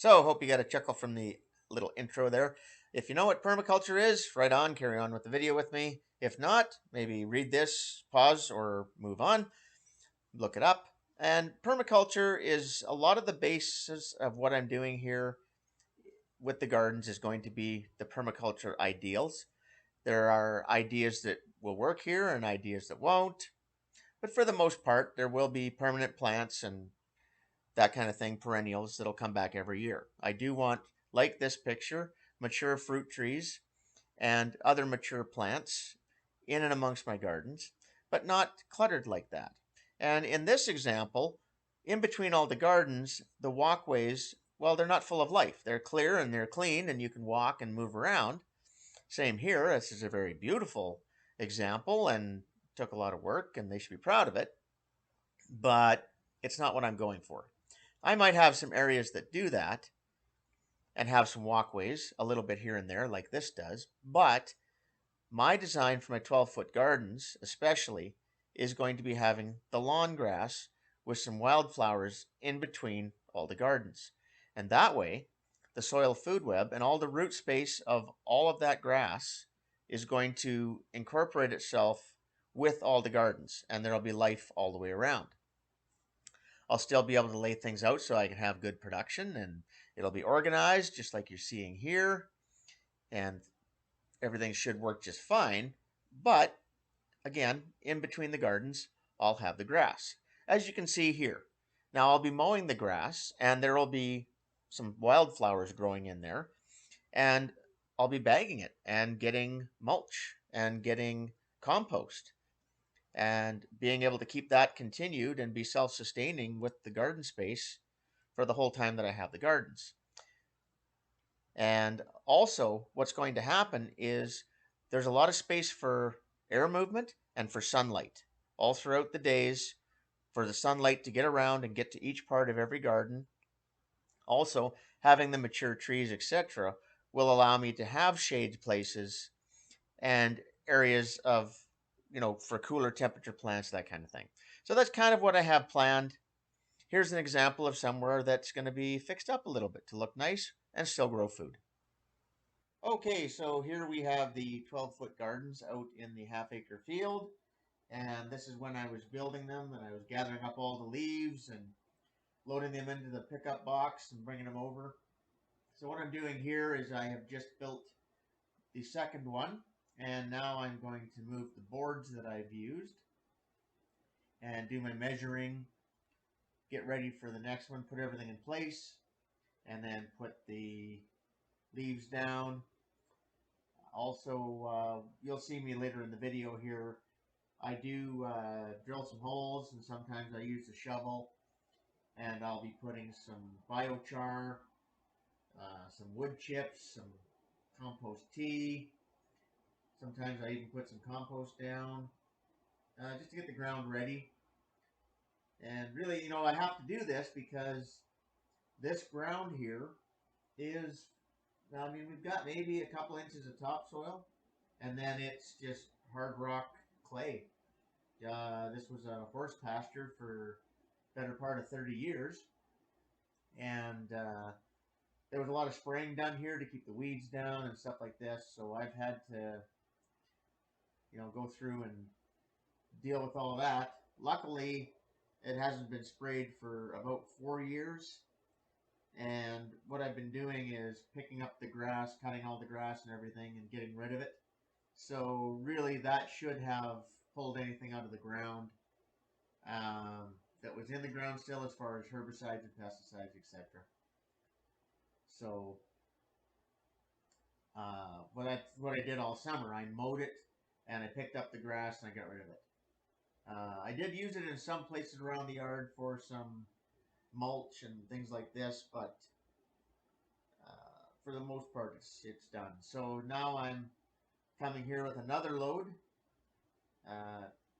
So, hope you got a chuckle from the little intro there. If you know what permaculture is, right on, carry on with the video with me. If not, maybe read this, pause, or move on, look it up. And permaculture is a lot of the basis of what I'm doing here with the gardens is going to be the permaculture ideals. There are ideas that will work here and ideas that won't, but for the most part, there will be permanent plants and that kind of thing, perennials that'll come back every year. I do want, like this picture, mature fruit trees and other mature plants in and amongst my gardens, but not cluttered like that. And in this example, in between all the gardens, the walkways, well, they're not full of life. They're clear and they're clean, and you can walk and move around. Same here. This is a very beautiful example and took a lot of work, and they should be proud of it, but it's not what I'm going for. I might have some areas that do that and have some walkways a little bit here and there, like this does. But my design for my 12-foot gardens, especially, is going to be having the lawn grass with some wildflowers in between all the gardens. And that way, the soil food web and all the root space of all of that grass is going to incorporate itself with all the gardens, and there'll be life all the way around. I'll still be able to lay things out so I can have good production, and it'll be organized just like you're seeing here, and everything should work just fine. But again, in between the gardens, I'll have the grass, as you can see here. Now I'll be mowing the grass, and there will be some wildflowers growing in there, and I'll be bagging it and getting mulch and getting compost and being able to keep that continued and be self-sustaining with the garden space for the whole time that I have the gardens. And also, what's going to happen is there's a lot of space for air movement and for sunlight all throughout the days, for the sunlight to get around and get to each part of every garden. Also, having the mature trees, etc., will allow me to have shade places and areas of, for cooler temperature plants, that kind of thing. So that's kind of what I have planned. Here's an example of somewhere that's going to be fixed up a little bit to look nice and still grow food. Okay, so here we have the 12-foot gardens out in the half-acre field. And this is when I was building them, and I was gathering up all the leaves and loading them into the pickup box and bringing them over. So what I'm doing here is I have just built the second one, and now I'm going to move the boards that I've used and do my measuring, get ready for the next one, put everything in place, and then put the leaves down. Also, you'll see me later in the video here. I do drill some holes, and sometimes I use a shovel, and I'll be putting some biochar, some wood chips, some compost tea. Sometimes I even put some compost down just to get the ground ready. And really, I have to do this because this ground here is, I mean, we've got maybe a couple inches of topsoil, and then it's just hard rock clay. This was a horse pasture for better part of 30 years, and there was a lot of spraying done here to keep the weeds down and stuff like this. So I've had to, go through and deal with all that. Luckily, it hasn't been sprayed for about 4 years. And what I've been doing is picking up the grass, cutting all the grass and everything, and getting rid of it. So really, that should have pulled anything out of the ground that was in the ground still, as far as herbicides and pesticides, etc. So what I did all summer, I mowed it and I picked up the grass and I got rid of it. I did use it in some places around the yard for some mulch and things like this, but for the most part, it's done. So now I'm coming here with another load.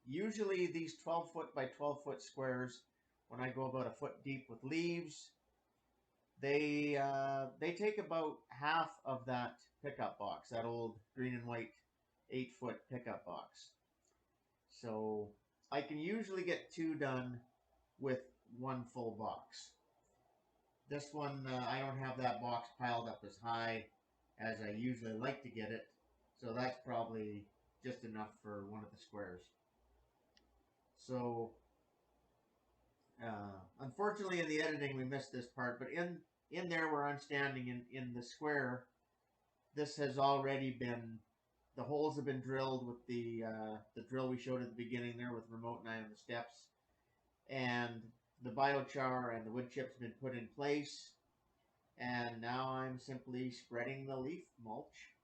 Usually these 12-foot by 12-foot squares, when I go about a foot deep with leaves, they take about half of that pickup box, that old green and white 8-foot pickup box. So I can usually get 2 done with 1 full box. This one, I don't have that box piled up as high as I usually like to get it, so that's probably just enough for one of the squares. So, unfortunately, in the editing, we missed this part, but in there where I'm standing in the square, this has already been, the holes have been drilled with the drill we showed at the beginning there with remote and I on the steps, and the biochar and the wood chips have been put in place, and now I'm simply spreading the leaf mulch.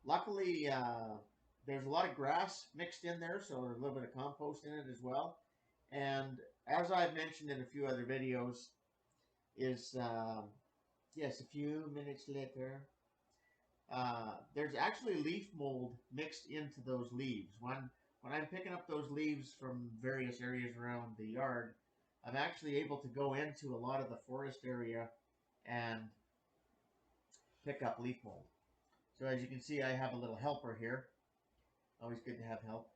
Luckily, there's a lot of grass mixed in there, so there's a little bit of compost in it as well. And as I've mentioned in a few other videos, is yes, a few minutes later, there's actually leaf mold mixed into those leaves. When I'm picking up those leaves from various areas around the yard, I'm actually able to go into a lot of the forest area and pick up leaf mold. So as you can see, I have a little helper here. Always good to have help.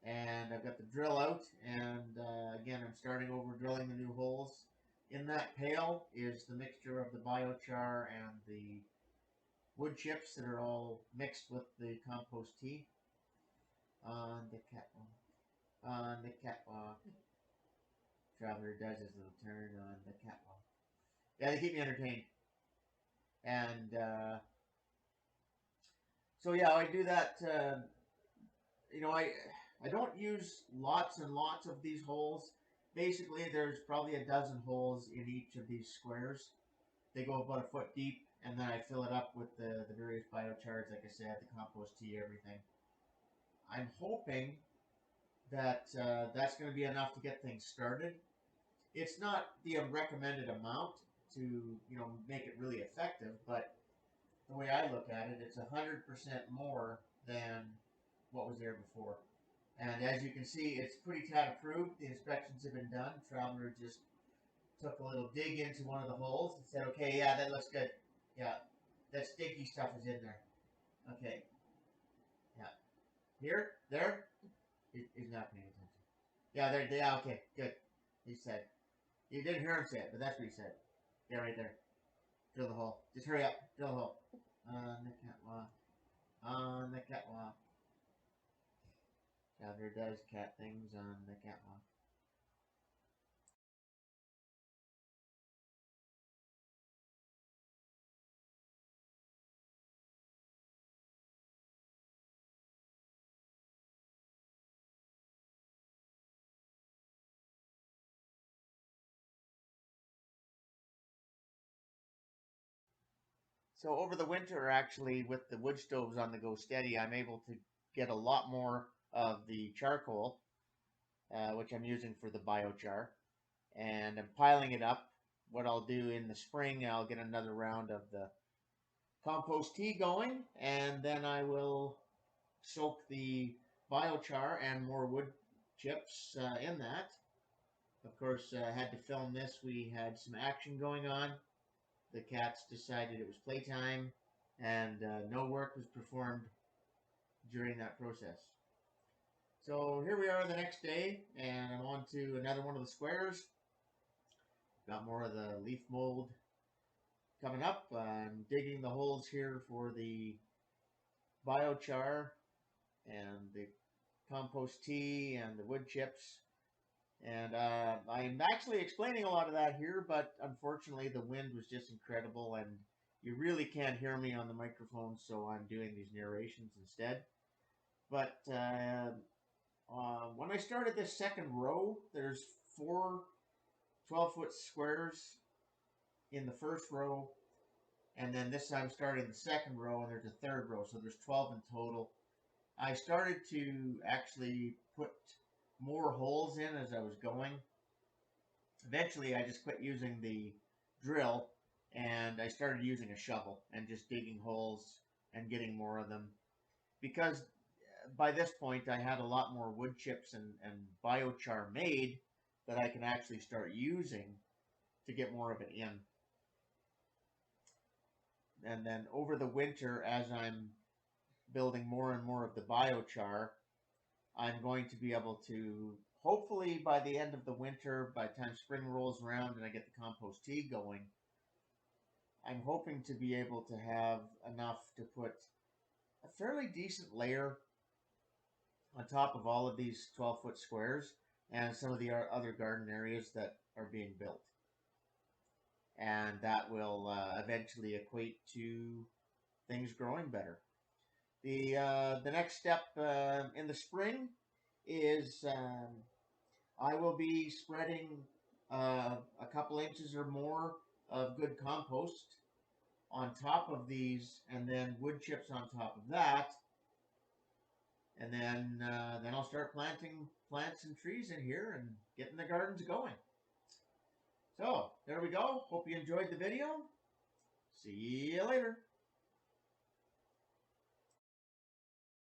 And I've got the drill out, and again, I'm starting over drilling the new holes. In that pail is the mixture of the biochar and the wood chips that are all mixed with the compost tea. On the catwalk, on the catwalk. Traveler does his little turn on the catwalk. Yeah, they keep me entertained. And so yeah, I do that. You know, I don't use lots and lots of these holes. Basically, there's probably a dozen holes in each of these squares. They go about a foot deep, and then I fill it up with the various biochars, like I said, the compost tea, everything. I'm hoping that that's going to be enough to get things started. It's not the recommended amount to, you know, make it really effective, but the way I look at it, it's 100% more than what was there before. And as you can see, it's pretty cat approved. The inspections have been done. Traveler just took a little dig into one of the holes and said, okay, yeah, that looks good. Yeah, that stinky stuff is in there. Okay. Yeah. Here? There? He's not paying attention. Yeah, there. Yeah, okay, good. He said. You didn't hear him say it, but that's what he said. Yeah, right there. Drill the hole. Just hurry up. Drill the hole. On the catwalk. On the catwalk. Traveler does cat things on the catwalk. So over the winter, actually, with the wood stoves on the go steady, I'm able to get a lot more of the charcoal, which I'm using for the biochar, and I'm piling it up. What I'll do in the spring, I'll get another round of the compost tea going, and then I will soak the biochar and more wood chips in that. Of course, I had to film this. We had some action going on. The cats decided it was playtime, and no work was performed during that process. So here we are the next day, and I'm on to another one of the squares. Got more of the leaf mold coming up. I'm digging the holes here for the biochar and the compost tea and the wood chips. And I'm actually explaining a lot of that here, but unfortunately the wind was just incredible, and you really can't hear me on the microphone, so I'm doing these narrations instead. But when I started this second row, there's four 12-foot squares in the first row, and then this time starting the second row, and there's a third row, so there's 12 in total. I started to actually put more holes in as I was going. Eventually, I just quit using the drill, and I started using a shovel and just digging holes and getting more of them. Because by this point, I had a lot more wood chips and biochar made that I can actually start using to get more of it in. And then over the winter, as I'm building more and more of the biochar, I'm going to be able to hopefully by the end of the winter, by the time spring rolls around and I get the compost tea going, I'm hoping to be able to have enough to put a fairly decent layer on top of all of these 12-foot squares and some of the other garden areas that are being built. And that will eventually equate to things growing better. The next step in the spring is I will be spreading a couple inches or more of good compost on top of these, and then wood chips on top of that, and then I'll start planting plants and trees in here and getting the gardens going. So there we go. Hope you enjoyed the video. See you later.